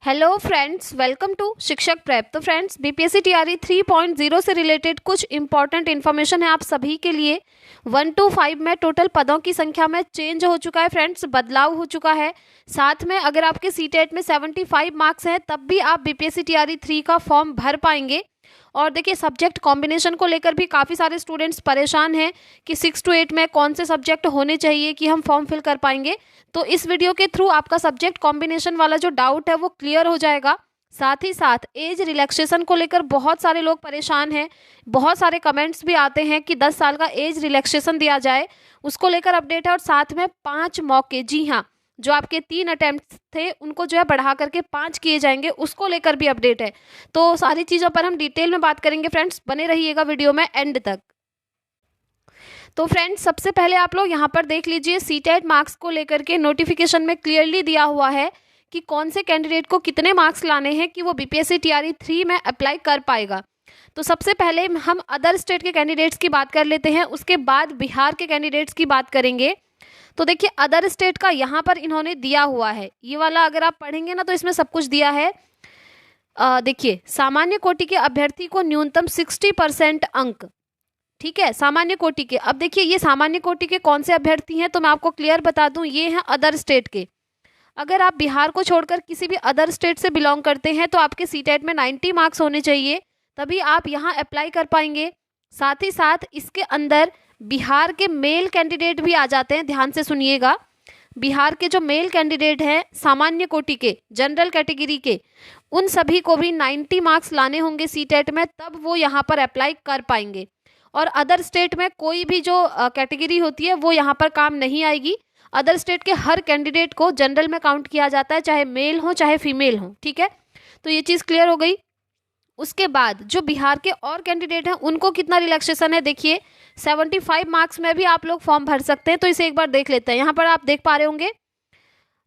Hello friends, welcome to शिक्षक prep. तो friends, BPSC TRE 3.0 से रिलेटेड कुछ इंपॉर्टेंट इन्फॉर्मेशन है आप सभी के लिए। 1 to 5 में टोटल पदों की संख्या में चेंज हो चुका है फ्रेंड्स, बदलाव हो चुका है। साथ में अगर आपके सीटेट में 75 मार्क्स हैं तब भी आप बीपीएससी टीआरई 3 का फॉर्म भर पाएंगे। और देखिए, सब्जेक्ट कॉम्बिनेशन को लेकर भी काफ़ी सारे स्टूडेंट्स परेशान हैं कि 6 to 8 में कौन से सब्जेक्ट होने चाहिए कि हम फॉर्म फिल कर पाएंगे। तो इस वीडियो के थ्रू आपका सब्जेक्ट कॉम्बिनेशन वाला जो डाउट है वो क्लियर हो जाएगा। साथ ही साथ एज रिलैक्सेशन को लेकर बहुत सारे लोग परेशान हैं। बहुत सारे कमेंट्स भी आते हैं कि 10 साल का एज रिलैक्सेशन दिया जाए, उसको लेकर अपडेट है। और साथ में 5 मौके, जी हाँ, जो आपके 3 अटेम्प्ट थे उनको जो है बढ़ा करके 5 किए जाएंगे, उसको लेकर भी अपडेट है। तो सारी चीज़ों पर हम डिटेल में बात करेंगे फ्रेंड्स, बने रहिएगा वीडियो में एंड तक। तो फ्रेंड्स, सबसे पहले आप लोग यहाँ पर देख लीजिए, सीटेट मार्क्स को लेकर के नोटिफिकेशन में क्लियरली दिया हुआ है कि कौन से कैंडिडेट को कितने मार्क्स लाने हैं कि वो बीपीएससी टीआरई 3 में अप्लाई कर पाएगा। तो सबसे पहले हम अदर स्टेट के कैंडिडेट्स की बात कर लेते हैं, उसके बाद बिहार के कैंडिडेट्स की बात करेंगे। तो देखिए, अदर स्टेट का यहाँ पर इन्होंने दिया हुआ है, ये वाला अगर आप पढ़ेंगे ना तो इसमें सब कुछ दिया है। देखिए, सामान्य कोटि के अभ्यर्थी को न्यूनतम 60% अंक, ठीक है, सामान्य कोटि के। अब देखिए, ये सामान्य कोटि के कौन से अभ्यर्थी हैं तो मैं आपको क्लियर बता दूं, ये हैं अदर स्टेट के। अगर आप बिहार को छोड़कर किसी भी अदर स्टेट से बिलोंग करते हैं तो आपके सीटेट में 90 मार्क्स होने चाहिए, तभी आप यहाँ अप्लाई कर पाएंगे। साथ ही साथ इसके अंदर बिहार के मेल कैंडिडेट भी आ जाते हैं, ध्यान से सुनिएगा। बिहार के जो मेल कैंडिडेट हैं सामान्य कोटि के, जनरल कैटेगरी के, उन सभी को भी 90 मार्क्स लाने होंगे सीटेट में, तब वो यहाँ पर अप्लाई कर पाएंगे। और अदर स्टेट में कोई भी जो कैटेगरी होती है वो यहाँ पर काम नहीं आएगी। अदर स्टेट के हर कैंडिडेट को जनरल में काउंट किया जाता है, चाहे मेल हो चाहे फीमेल हो, ठीक है। तो ये चीज़ क्लियर हो गई। उसके बाद जो बिहार के और कैंडिडेट हैं उनको कितना रिलैक्सेशन है, देखिए 75 मार्क्स में भी आप लोग फॉर्म भर सकते हैं। तो इसे एक बार देख लेते हैं। यहाँ पर आप देख पा रहे होंगे,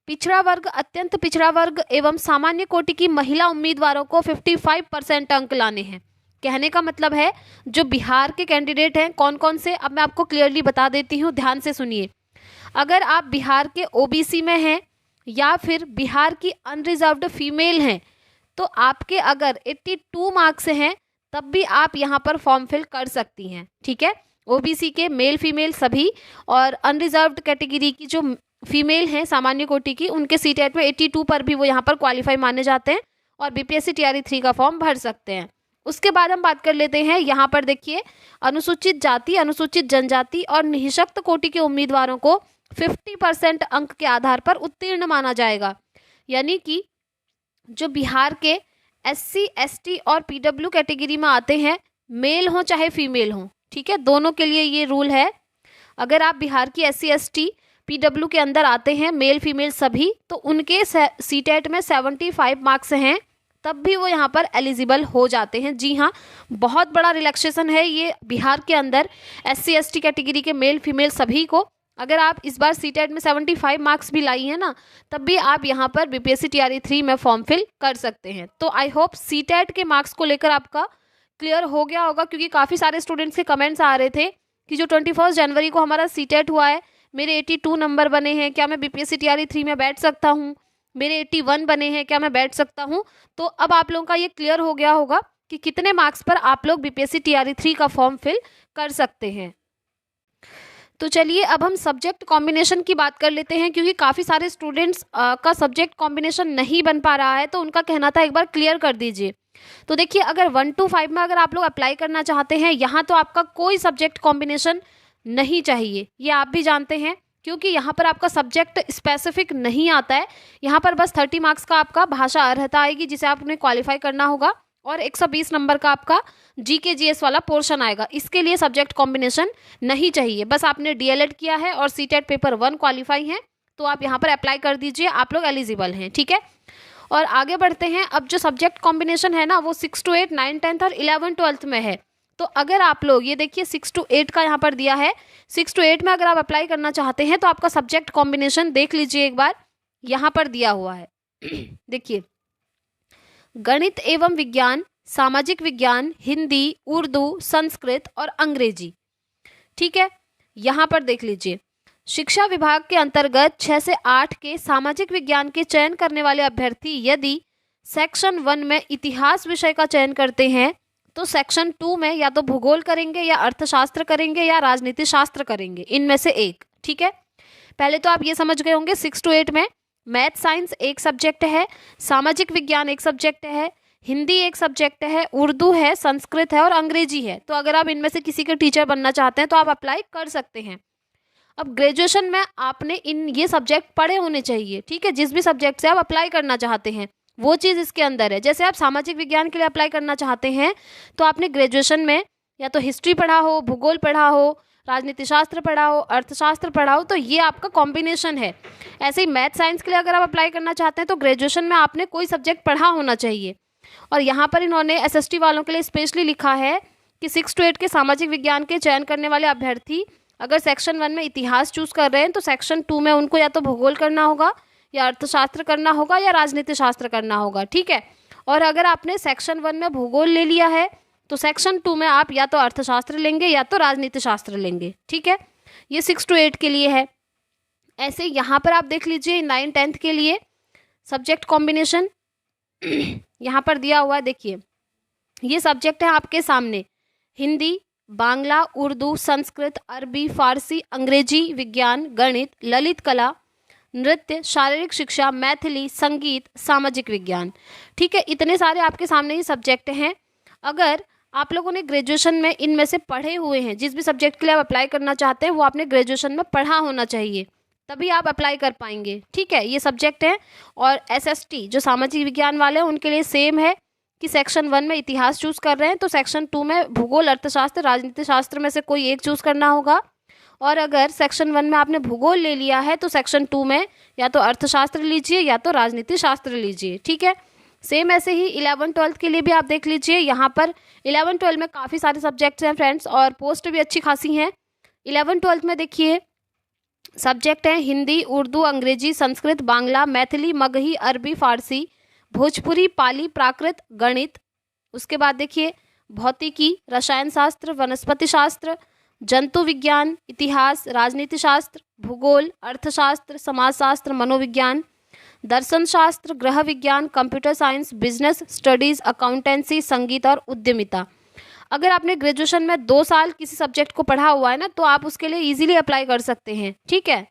पिछड़ा वर्ग, अत्यंत पिछड़ा वर्ग एवं सामान्य कोटि की महिला उम्मीदवारों को 55% अंक लाने हैं। कहने का मतलब है, जो बिहार के कैंडिडेट हैं कौन कौन से, अब मैं आपको क्लियरली बता देती हूँ, ध्यान से सुनिए। अगर आप बिहार के ओबीसी में हैं या फिर बिहार की अनरिजर्व्ड फीमेल हैं, तो आपके अगर 82 मार्क्स हैं तब भी आप यहाँ पर फॉर्म फिल कर सकती हैं, ठीक है। ओबीसी के मेल फीमेल सभी, और अनरिजर्व्ड कैटेगरी की जो फीमेल हैं सामान्य कोटि की, उनके सीटेट में 82 पर भी वो यहाँ पर क्वालिफाई माने जाते हैं और बीपीएससी टीआरई 3 का फॉर्म भर सकते हैं। उसके बाद हम बात कर लेते हैं, यहाँ पर देखिए, अनुसूचित जाति, अनुसूचित जनजाति और निःशक्त कोटि के उम्मीदवारों को 50% अंक के आधार पर उत्तीर्ण माना जाएगा। यानी कि जो बिहार के एससी, एसटी और पीडब्ल्यू कैटेगरी में आते हैं, मेल हो चाहे फीमेल हो, ठीक है, दोनों के लिए ये रूल है। अगर आप बिहार की एससी, एसटी, पीडब्ल्यू के अंदर आते हैं, मेल फीमेल सभी, तो उनके सीटेट में 75 मार्क्स हैं तब भी वो यहाँ पर एलिजिबल हो जाते हैं। जी हाँ, बहुत बड़ा रिलैक्सेशन है ये बिहार के अंदर एससी, एसटी कैटेगरी के मेल फीमेल सभी को। अगर आप इस बार सीटेट में 75 मार्क्स भी लाई हैं ना, तब भी आप यहाँ पर बीपीएससी टीआरई 3 में फॉर्म फिल कर सकते हैं। तो आई होप सीटेट के मार्क्स को लेकर आपका क्लियर हो गया होगा, क्योंकि काफ़ी सारे स्टूडेंट्स के कमेंट्स आ रहे थे कि जो 21 जनवरी को हमारा सीटेट हुआ है, मेरे 82 नंबर बने हैं, क्या मैं बीपीएससी टीआरई 3 में बैठ सकता हूँ, मेरे 81 बने हैं, क्या मैं बैठ सकता हूँ। तो अब आप लोगों का ये क्लियर हो गया होगा कि कितने मार्क्स पर आप लोग बीपीएससी टीआरई 3 का फॉर्म फिल कर सकते हैं। तो चलिए, अब हम सब्जेक्ट कॉम्बिनेशन की बात कर लेते हैं, क्योंकि काफ़ी सारे स्टूडेंट्स का सब्जेक्ट कॉम्बिनेशन नहीं बन पा रहा है, तो उनका कहना था एक बार क्लियर कर दीजिए। तो देखिए, अगर 1 to 5 में अगर आप लोग अप्लाई करना चाहते हैं, यहाँ तो आपका कोई सब्जेक्ट कॉम्बिनेशन नहीं चाहिए, ये आप भी जानते हैं, क्योंकि यहाँ पर आपका सब्जेक्ट स्पेसिफिक नहीं आता है। यहाँ पर बस 30 मार्क्स का आपका भाषा अर्हता आएगी जिसे आपने क्वालिफाई करना होगा, और 120 नंबर का आपका जीके जीएस वाला पोर्शन आएगा। इसके लिए सब्जेक्ट कॉम्बिनेशन नहीं चाहिए, बस आपने डीएलएड किया है और सीटेट पेपर 1 क्वालिफाई हैं तो आप यहाँ पर अप्लाई कर दीजिए, आप लोग एलिजिबल हैं, ठीक है। और आगे बढ़ते हैं। अब जो सब्जेक्ट कॉम्बिनेशन है ना, वो 6 to 8, 9, 10th और 11, 12th में है। तो अगर आप लोग ये देखिए 6 to 8 का यहाँ पर दिया है, 6 to 8 में अगर आप अप्लाई करना चाहते हैं तो आपका सब्जेक्ट कॉम्बिनेशन देख लीजिए एक बार, यहाँ पर दिया हुआ है। देखिए, गणित एवं विज्ञान, सामाजिक विज्ञान, हिंदी, उर्दू, संस्कृत और अंग्रेजी, ठीक है। यहाँ पर देख लीजिए, शिक्षा विभाग के अंतर्गत 6 से 8 के सामाजिक विज्ञान के चयन करने वाले अभ्यर्थी यदि सेक्शन 1 में इतिहास विषय का चयन करते हैं तो सेक्शन 2 में या तो भूगोल करेंगे या अर्थशास्त्र करेंगे या राजनीति शास्त्र करेंगे, इनमें से एक। ठीक है, पहले तो आप ये समझ गए होंगे 6 to 8 में मैथ साइंस एक सब्जेक्ट है, सामाजिक विज्ञान एक सब्जेक्ट है, हिंदी एक सब्जेक्ट है, उर्दू है, संस्कृत है और अंग्रेजी है। तो अगर आप इनमें से किसी के टीचर बनना चाहते हैं तो आप अप्लाई कर सकते हैं। अब ग्रेजुएशन में आपने ये सब्जेक्ट पढ़े होने चाहिए। ठीक है, जिस भी सब्जेक्ट से आप अप्लाई करना चाहते हैं वो चीज़ इसके अंदर है। जैसे आप सामाजिक विज्ञान के लिए अप्लाई करना चाहते हैं तो आपने ग्रेजुएशन में या तो हिस्ट्री पढ़ा हो, भूगोल पढ़ा हो, राजनीति शास्त्र पढ़ा हो, अर्थशास्त्र पढ़ा हो, तो ये आपका कॉम्बिनेशन है। ऐसे ही मैथ साइंस के लिए अगर आप अप्लाई करना चाहते हैं तो ग्रेजुएशन में आपने कोई सब्जेक्ट पढ़ा होना चाहिए। और यहाँ पर इन्होंने एसएसटी वालों के लिए स्पेशली लिखा है कि 6 to 8 के सामाजिक विज्ञान के चयन करने वाले अभ्यर्थी अगर सेक्शन 1 में इतिहास चूज कर रहे हैं तो सेक्शन 2 में उनको या तो भूगोल करना होगा या अर्थशास्त्र करना होगा या राजनीति शास्त्र करना होगा। ठीक है, और अगर आपने सेक्शन 1 में भूगोल ले लिया है तो सेक्शन 2 में आप या तो अर्थशास्त्र लेंगे या तो राजनीति शास्त्र लेंगे। ठीक है, ये 6 to 8 के लिए है। ऐसे यहाँ पर आप देख लीजिए 9 10th के लिए सब्जेक्ट कॉम्बिनेशन यहाँ पर दिया हुआ है। देखिए ये सब्जेक्ट है आपके सामने, हिंदी, बांग्ला, उर्दू, संस्कृत, अरबी, फारसी, अंग्रेजी, विज्ञान, गणित, ललित कला, नृत्य, शारीरिक शिक्षा, मैथिली, संगीत, सामाजिक विज्ञान। ठीक है, इतने सारे आपके सामने ही सब्जेक्ट हैं। अगर आप लोगों ने ग्रेजुएशन में इनमें से पढ़े हुए हैं, जिस भी सब्जेक्ट के लिए आप अप्लाई करना चाहते हैं वो आपने ग्रेजुएशन में पढ़ा होना चाहिए, तभी आप अप्लाई कर पाएंगे। ठीक है, ये सब्जेक्ट है। और एसएसटी जो सामाजिक विज्ञान वाले हैं उनके लिए सेम है कि सेक्शन 1 में इतिहास चूज कर रहे हैं तो सेक्शन 2 में भूगोल, अर्थशास्त्र, राजनीति शास्त्र में से कोई एक चूज करना होगा। और अगर सेक्शन 1 में आपने भूगोल ले लिया है तो सेक्शन 2 में या तो अर्थशास्त्र लीजिए या तो राजनीति शास्त्र लीजिए। ठीक है, सेम ऐसे ही 11 12 के लिए भी आप देख लीजिए। यहाँ पर 11 12 में काफ़ी सारे सब्जेक्ट्स हैं फ्रेंड्स और पोस्ट भी अच्छी खासी हैं। 11 12 में देखिए सब्जेक्ट हैं हिंदी, उर्दू, अंग्रेजी, संस्कृत, बांग्ला, मैथिली, मगही, अरबी, फारसी, भोजपुरी, पाली, प्राकृत, गणित। उसके बाद देखिए भौतिकी, रसायन शास्त्र, वनस्पति शास्त्र, जंतु विज्ञान, इतिहास, राजनीति शास्त्र, भूगोल, अर्थशास्त्र, समाजशास्त्र, मनोविज्ञान, दर्शन शास्त्र, गृह विज्ञान, computer science, business studies, accountancy, संगीत और उद्यमिता। अगर आपने ग्रेजुएशन में 2 साल किसी सब्जेक्ट को पढ़ा हुआ है ना तो आप उसके लिए इजीली अप्लाई कर सकते हैं। ठीक है,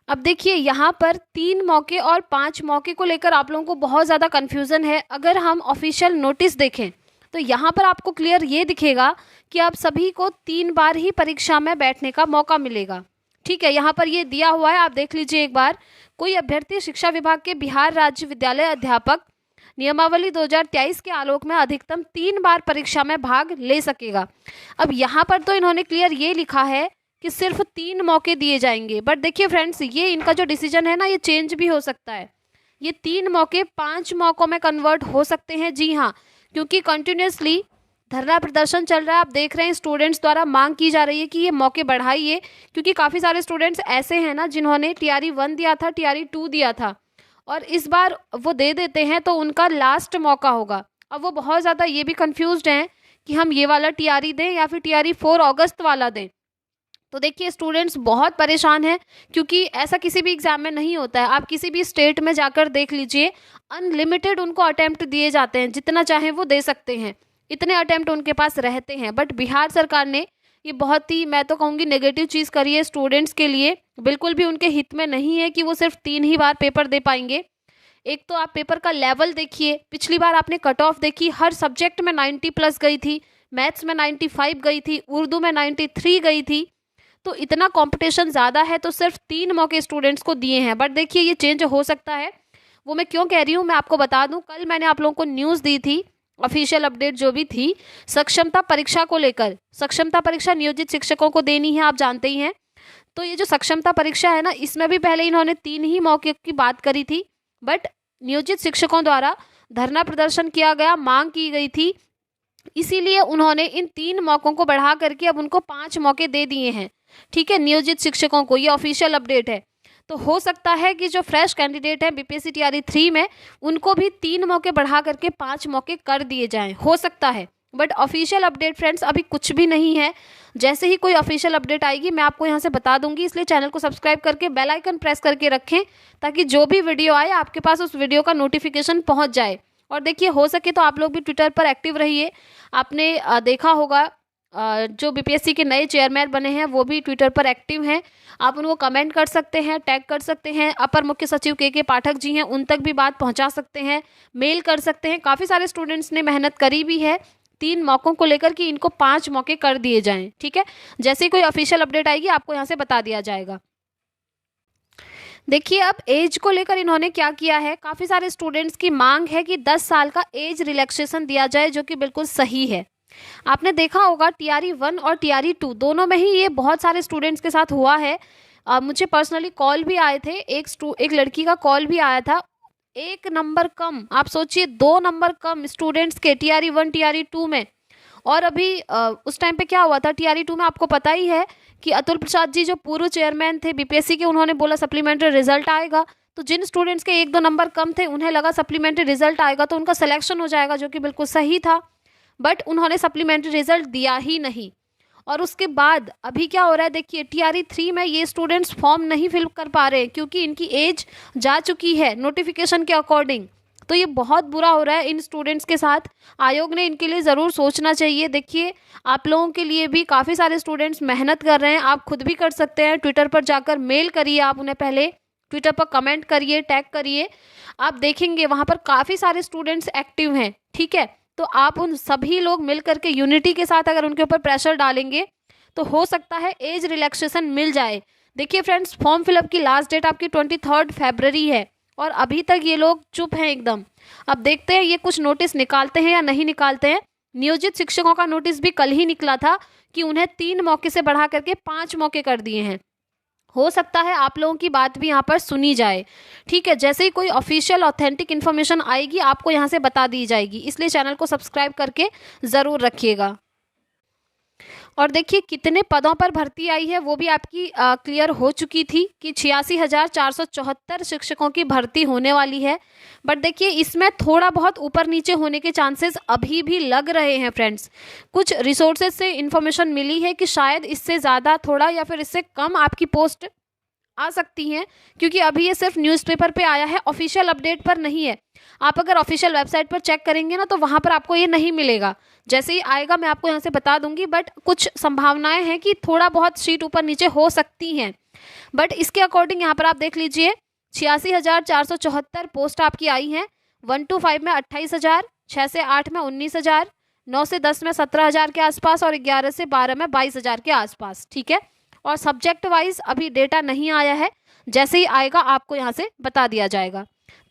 अब देखिए यहाँ पर 3 मौके और 5 मौके को लेकर आप लोगों को बहुत ज़्यादा कन्फ्यूज़न है। अगर हम ऑफिशियल नोटिस देखें तो यहाँ पर आपको क्लियर ये दिखेगा कि आप सभी को 3 बार ही परीक्षा में बैठने का मौका मिलेगा। ठीक है, यहाँ पर ये दिया हुआ है, आप देख लीजिए एक बार। कोई अभ्यर्थी शिक्षा विभाग के बिहार राज्य विद्यालय अध्यापक नियमावली 2023 के आलोक में अधिकतम 3 बार परीक्षा में भाग ले सकेगा। अब यहाँ पर तो इन्होंने क्लियर ये लिखा है कि सिर्फ 3 मौके दिए जाएंगे, बट देखिए फ्रेंड्स ये इनका जो डिसीजन है ना ये चेंज भी हो सकता है। ये 3 मौके 5 मौकों में कन्वर्ट हो सकते हैं। जी हाँ, क्योंकि कंटिन्यूसली धरना प्रदर्शन चल रहा है। आप देख रहे हैं स्टूडेंट्स द्वारा मांग की जा रही है कि ये मौके बढ़ाइए, क्योंकि काफ़ी सारे स्टूडेंट्स ऐसे हैं ना जिन्होंने TRE 1 दिया था, TRE 2 दिया था और इस बार वो दे देते हैं तो उनका लास्ट मौका होगा। अब वो बहुत ज़्यादा ये भी कंफ्यूज्ड हैं कि हम ये वाला TRE दें या फिर TRE 4 अगस्त वाला दें। तो देखिए स्टूडेंट्स बहुत परेशान हैं क्योंकि ऐसा किसी भी एग्जाम में नहीं होता है। आप किसी भी स्टेट में जाकर देख लीजिए, अनलिमिटेड उनको अटेम्प्ट दिए जाते हैं, जितना चाहे वो दे सकते हैं, इतने अटेम्प्ट उनके पास रहते हैं। बट बिहार सरकार ने ये बहुत ही, मैं तो कहूँगी, नेगेटिव चीज़ करी है स्टूडेंट्स के लिए। बिल्कुल भी उनके हित में नहीं है कि वो सिर्फ 3 ही बार पेपर दे पाएंगे। एक तो आप पेपर का लेवल देखिए, पिछली बार आपने कट ऑफ देखी, हर सब्जेक्ट में 90+ गई थी, मैथ्स में 95 गई थी, उर्दू में 93 गई थी। तो इतना कंपटीशन ज़्यादा है तो सिर्फ 3 मौके स्टूडेंट्स को दिए हैं। बट देखिए ये चेंज हो सकता है। वो मैं क्यों कह रही हूँ मैं आपको बता दूँ। कल मैंने आप लोगों को न्यूज़ दी थी, ऑफिशियल अपडेट जो भी थी, सक्षमता परीक्षा को लेकर। सक्षमता परीक्षा नियोजित शिक्षकों को देनी है, आप जानते ही हैं। तो ये जो सक्षमता परीक्षा है ना, इसमें भी पहले इन्होंने 3 ही मौके की बात करी थी, बट नियोजित शिक्षकों द्वारा धरना प्रदर्शन किया गया, मांग की गई थी, इसीलिए उन्होंने इन 3 मौकों को बढ़ा करके अब उनको 5 मौके दे दिए हैं। ठीक है, नियोजित शिक्षकों को, ये ऑफिशियल अपडेट है। तो हो सकता है कि जो फ्रेश कैंडिडेट है BPSC TRE 3 में, उनको भी 3 मौके बढ़ा करके 5 मौके कर दिए जाएं, हो सकता है। बट ऑफिशियल अपडेट फ्रेंड्स अभी कुछ भी नहीं है। जैसे ही कोई ऑफिशियल अपडेट आएगी मैं आपको यहाँ से बता दूंगी, इसलिए चैनल को सब्सक्राइब करके बेल आइकन प्रेस करके रखें ताकि जो भी वीडियो आए आपके पास उस वीडियो का नोटिफिकेशन पहुँच जाए। और देखिए, हो सके तो आप लोग भी ट्विटर पर एक्टिव रहिए। आपने देखा होगा जो बीपीएससी के नए चेयरमैन बने हैं वो भी ट्विटर पर एक्टिव हैं। आप उनको कमेंट कर सकते हैं, टैग कर सकते हैं। अपर मुख्य सचिव के पाठक जी हैं, उन तक भी बात पहुंचा सकते हैं, मेल कर सकते हैं। काफ़ी सारे स्टूडेंट्स ने मेहनत करी भी है 3 मौकों को लेकर कि इनको 5 मौके कर दिए जाएं। ठीक है, जैसे ही कोई ऑफिशियल अपडेट आएगी आपको यहाँ से बता दिया जाएगा। देखिए, अब एज को लेकर इन्होंने क्या किया है, काफ़ी सारे स्टूडेंट्स की मांग है कि 10 साल का एज रिलैक्सेशन दिया जाए, जो कि बिल्कुल सही है। आपने देखा होगा TRE 1 और TRE 2 दोनों में ही ये बहुत सारे स्टूडेंट्स के साथ हुआ है। मुझे पर्सनली कॉल भी आए थे, एक लड़की का कॉल भी आया था। 1 नंबर कम, आप सोचिए 2 नंबर कम स्टूडेंट्स के TRE 1 TRE 2 में। और अभी उस टाइम पे क्या हुआ था TRE 2 में, आपको पता ही है कि अतुल प्रसाद जी जो पूर्व चेयरमैन थे बीपीएससी के, उन्होंने बोला सप्लीमेंट्री रिजल्ट आएगा। तो जिन स्टूडेंट्स के 1-2 नंबर कम थे उन्हें लगा सप्लीमेंट्री रिजल्ट आएगा तो उनका सिलेक्शन हो जाएगा, जो कि बिल्कुल सही था। बट उन्होंने सप्लीमेंट्री रिजल्ट दिया ही नहीं। और उसके बाद अभी क्या हो रहा है, देखिए TRE 3 में ये स्टूडेंट्स फॉर्म नहीं फिल कर पा रहे क्योंकि इनकी एज जा चुकी है नोटिफिकेशन के अकॉर्डिंग। तो ये बहुत बुरा हो रहा है इन स्टूडेंट्स के साथ। आयोग ने इनके लिए ज़रूर सोचना चाहिए। देखिए, आप लोगों के लिए भी काफ़ी सारे स्टूडेंट्स मेहनत कर रहे हैं, आप खुद भी कर सकते हैं। ट्विटर पर जाकर मेल करिए, आप उन्हें पहले ट्विटर पर कमेंट करिए, टैग करिए। आप देखेंगे वहाँ पर काफ़ी सारे स्टूडेंट्स एक्टिव हैं। ठीक है, तो आप उन सभी लोग मिल करके यूनिटी के साथ अगर उनके ऊपर प्रेशर डालेंगे तो हो सकता है एज रिलैक्सेशन मिल जाए। देखिए फ्रेंड्स, फॉर्म फिलअप की लास्ट डेट आपकी 23 फरवरी है और अभी तक ये लोग चुप हैं एकदम। अब देखते हैं ये कुछ नोटिस निकालते हैं या नहीं निकालते हैं। नियोजित शिक्षकों का नोटिस भी कल ही निकला था कि उन्हें 3 मौके से बढ़ा करके 5 मौके कर दिए हैं। हो सकता है आप लोगों की बात भी यहाँ पर सुनी जाए। ठीक है, जैसे ही कोई ऑफिशियल ऑथेंटिक इन्फॉर्मेशन आएगी आपको यहाँ से बता दी जाएगी, इसलिए चैनल को सब्सक्राइब करके ज़रूर रखिएगा। और देखिए, कितने पदों पर भर्ती आई है वो भी आपकी क्लियर हो चुकी थी कि 86,474 शिक्षकों की भर्ती होने वाली है। बट देखिए, इसमें थोड़ा बहुत ऊपर नीचे होने के चांसेस अभी भी लग रहे हैं फ्रेंड्स। कुछ रिसोर्सेज से इन्फॉर्मेशन मिली है कि शायद इससे ज़्यादा थोड़ा या फिर इससे कम आपकी पोस्ट आ सकती हैं, क्योंकि अभी ये सिर्फ न्यूज़पेपर पे आया है, ऑफिशियल अपडेट पर नहीं है। आप अगर ऑफिशियल वेबसाइट पर चेक करेंगे ना तो वहाँ पर आपको ये नहीं मिलेगा। जैसे ही आएगा मैं आपको यहाँ से बता दूंगी, बट कुछ संभावनाएं हैं कि थोड़ा बहुत सीट ऊपर नीचे हो सकती हैं। बट इसके अकॉर्डिंग यहाँ पर आप देख लीजिए, 86,474 पोस्ट आपकी आई हैं। 1 to 5 में 28,000, 6 से 8 में 19,000, 9 से 10 में 17,000 के आसपास और 11 से 12 में 22,000 के आसपास। ठीक है, और सब्जेक्ट वाइज अभी डेटा नहीं आया है, जैसे ही आएगा आपको यहाँ से बता दिया जाएगा।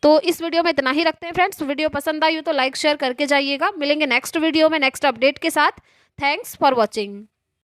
तो इस वीडियो में इतना ही रखते हैं फ्रेंड्स। वीडियो पसंद आई हो तो लाइक शेयर करके जाइएगा। मिलेंगे नेक्स्ट वीडियो में नेक्स्ट अपडेट के साथ। Thanks for watching.